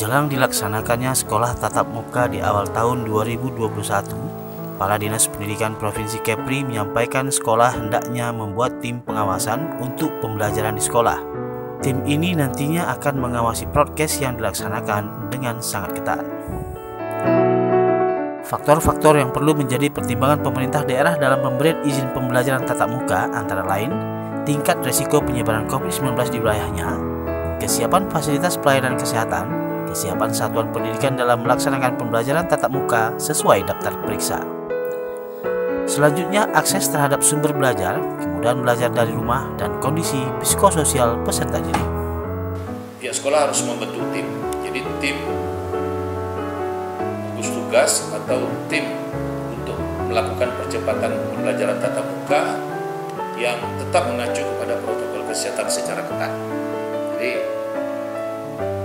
Menjelang dilaksanakannya sekolah tatap muka di awal tahun 2021, Kepala Dinas Pendidikan Provinsi Kepri menyampaikan sekolah hendaknya membuat tim pengawasan untuk pembelajaran di sekolah. Tim ini nantinya akan mengawasi prokes yang dilaksanakan dengan sangat ketat. Faktor-faktor yang perlu menjadi pertimbangan pemerintah daerah dalam pemberian izin pembelajaran tatap muka antara lain tingkat risiko penyebaran COVID-19 di wilayahnya, kesiapan fasilitas pelayanan kesehatan, kesiapan satuan pendidikan dalam melaksanakan pembelajaran tatap muka sesuai daftar periksa. Selanjutnya, akses terhadap sumber belajar, kemudahan belajar dari rumah, dan kondisi psikososial peserta didik. Pihak sekolah harus membentuk tim. Jadi tim gugus tugas atau tim untuk melakukan percepatan pembelajaran tatap muka yang tetap mengacu kepada protokol kesehatan secara ketat. Jadi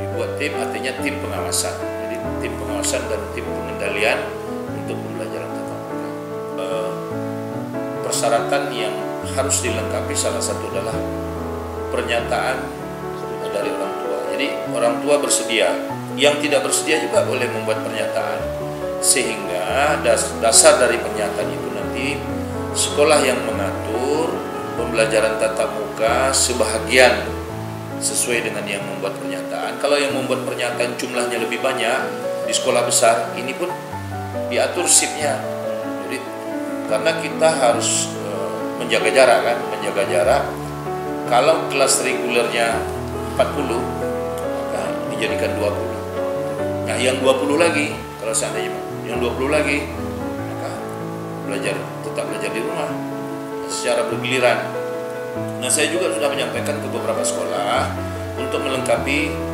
dibuat tim artinya tim pengawasan. Jadi tim pengawasan dan tim pengendalian untuk pembelajaran tatap muka. Persyaratan yang harus dilengkapi salah satu adalah pernyataan dari orang tua. Jadi orang tua bersedia, yang tidak bersedia juga boleh membuat pernyataan, sehingga dasar dari pernyataan itu nanti sekolah yang mengatur pembelajaran tatap muka sebahagian sesuai dengan yang membuat pernyataan. Kalau yang membuat pernyataan jumlahnya lebih banyak di sekolah besar, ini pun diatur shiftnya. Jadi karena kita harus menjaga jarak kan, menjaga jarak. Kalau kelas regulernya 40, maka dijadikan 20. Nah, yang 20 lagi, kalau seandainya yang 20 lagi, maka tetap belajar di rumah secara bergiliran. Nah, saya juga sudah menyampaikan ke beberapa sekolah untuk melengkapi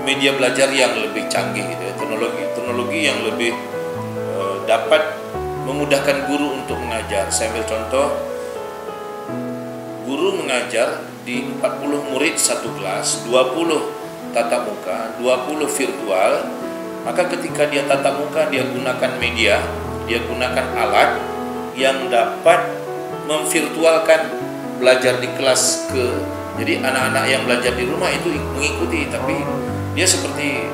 media belajar yang lebih canggih, gitu ya, teknologi yang lebih dapat memudahkan guru untuk mengajar. Saya ambil contoh, guru mengajar di 40 murid satu kelas, 20 tatap muka, 20 virtual. Maka ketika dia tatap muka, dia gunakan media, dia gunakan alat yang dapat memvirtualkan belajar di kelas jadi anak-anak yang belajar di rumah itu mengikuti, tapi dia seperti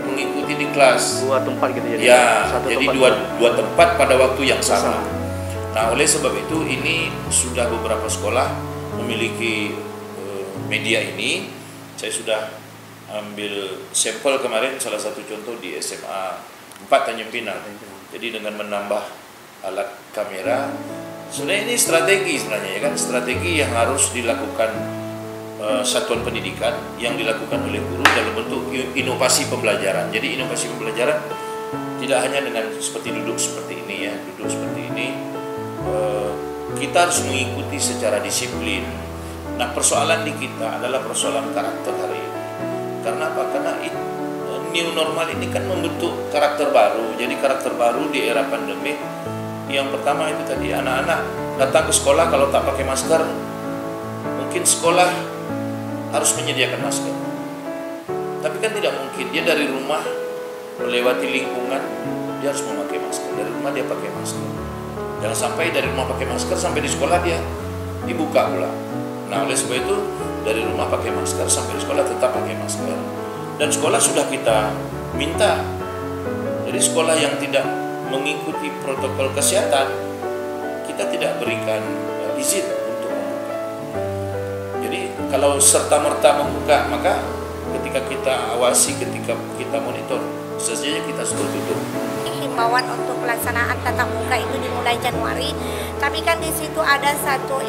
mengikuti di kelas. Dua tempat gitu jadi. Ya, jadi dua tempat pada waktu yang sama. Nah, oleh sebab itu ini sudah beberapa sekolah memiliki media ini. Saya sudah ambil sampel kemarin, salah satu contoh di SMA 4 Tanjung Pinang. Jadi dengan menambah alat kamera, sebenarnya ini strategi ya kan, strategi yang harus dilakukan satuan pendidikan, yang dilakukan oleh guru dalam bentuk inovasi pembelajaran. Jadi inovasi pembelajaran tidak hanya dengan seperti duduk seperti ini ya, kita harus mengikuti secara disiplin. Nah, persoalan di kita adalah persoalan karakter hari ini. Karena apa? Karena new normal ini kan membentuk karakter baru. Jadi karakter baru di era pandemi. Yang pertama itu tadi, anak-anak datang ke sekolah kalau tak pakai masker, mungkin sekolah harus menyediakan masker. Tapi kan tidak mungkin, dia dari rumah melewati lingkungan, dia harus memakai masker. Dari rumah dia pakai masker. Jangan sampai dari rumah pakai masker, sampai di sekolah dia dibuka pula. Nah, oleh sebab itu dari rumah pakai masker, sampai di sekolah tetap pakai masker. Dan sekolah sudah kita minta. Jadi sekolah yang tidak mengikuti protokol kesehatan, kita tidak berikan izin untuk membuka. Jadi kalau serta-merta membuka, maka ketika kita awasi, ketika kita monitor, sebenarnya kita sudah tutup. Himbauan untuk pelaksanaan tatap muka itu dimulai Januari, tapi kan di situ ada satu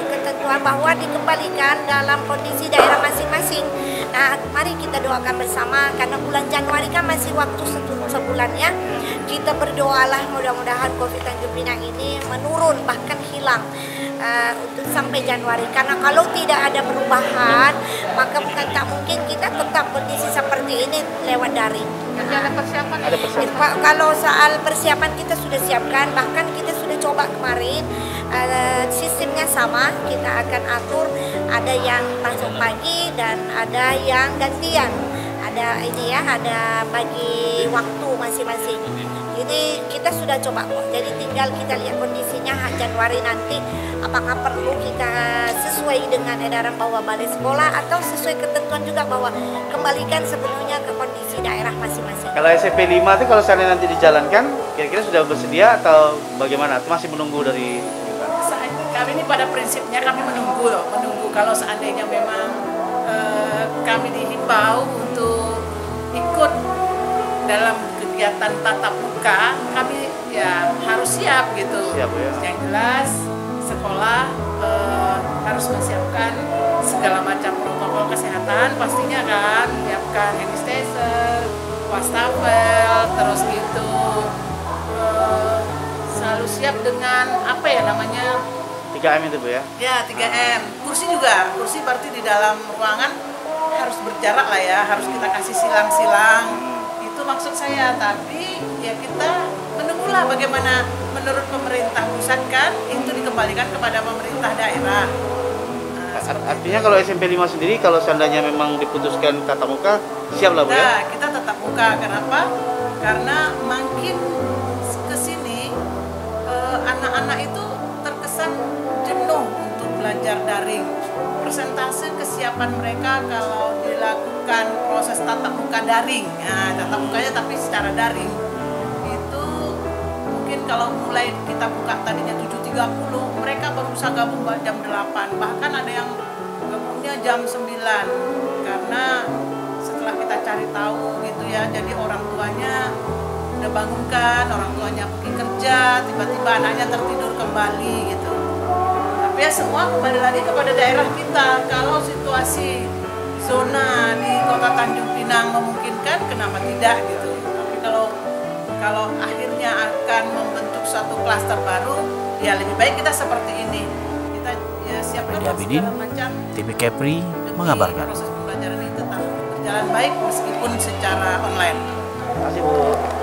ketentuan bahwa dikembalikan dalam kondisi daerah masing-masing. Nah, mari kita doakan bersama, karena bulan Januari kan masih waktu sebulan ya. Kita berdoalah mudah-mudahan COVID Tanjung Pinang ini menurun, bahkan hilang untuk sampai Januari. Karena kalau tidak ada perubahan, maka bukan tak mungkin kita tetap kondisi seperti ini lewat daring. Ada persiapan? Kalau soal persiapan kita sudah siapkan, bahkan kita sudah coba kemarin. Sistemnya sama, kita akan atur, ada yang masuk pagi dan ada yang gantian, ada bagi waktu masing-masing. Jadi kita sudah coba kok. Jadi tinggal kita lihat kondisinya Januari nanti apakah perlu kita sesuai dengan edaran bahwa balik sekolah atau sesuai ketentuan juga bahwa kembalikan sepenuhnya ke kondisi daerah masing-masing. Kalau SMP 5 itu kalau seandainya nanti dijalankan, kira-kira sudah bersedia atau bagaimana? Atau masih menunggu dari kami ini pada prinsipnya kami menunggu kalau seandainya memang kami dihimbau untuk ikut dalam kegiatan tatap muka, kami ya harus siap gitu. Siap, ya. Yang jelas sekolah harus menyiapkan segala macam protokol kesehatan pastinya kan, menyiapkan hand sanitizer, wastafel, terus gitu selalu siap dengan apa ya namanya 3M itu Bu ya? ya 3M. Kursi juga, kursi berarti di dalam ruangan harus berjarak lah ya, harus kita kasih silang-silang. Itu maksud saya, tapi ya kita menunggulah bagaimana menurut pemerintah pusat kan, itu dikembalikan kepada pemerintah daerah. Artinya kalau SMP 5 sendiri, kalau seandainya memang diputuskan tatap muka, siap lah Bu ya? Nah, kita tatap muka, kenapa? Karena makin kesini anak-anak itu terkesan jenuh untuk belajar daring. Persentase kesiapan mereka kalau dilakukan proses tatap muka daring, nah, tatap mukanya tapi secara daring, itu mungkin kalau mulai kita buka tadinya 7.30, mereka baru bisa gabung jam 8, bahkan ada yang gabungnya jam 9, karena setelah kita cari tahu gitu ya, jadi orang tuanya udah bangunkan, orang tuanya pergi kerja, tiba-tiba anaknya tertidur kembali gitu. Tapi ya semua kembali lagi kepada daerah kita. Kalau situasi zona di Kota Tanjung Pinang memungkinkan, kenapa tidak gitu. Tapi kalau akhirnya akan membentuk suatu klaster baru, ya lebih baik kita seperti ini. Kita ya siapkan segala macam. TV Kepri mengabarkan. Proses pembelajaran ini tetap berjalan baik meskipun secara online. Terima kasih Bu.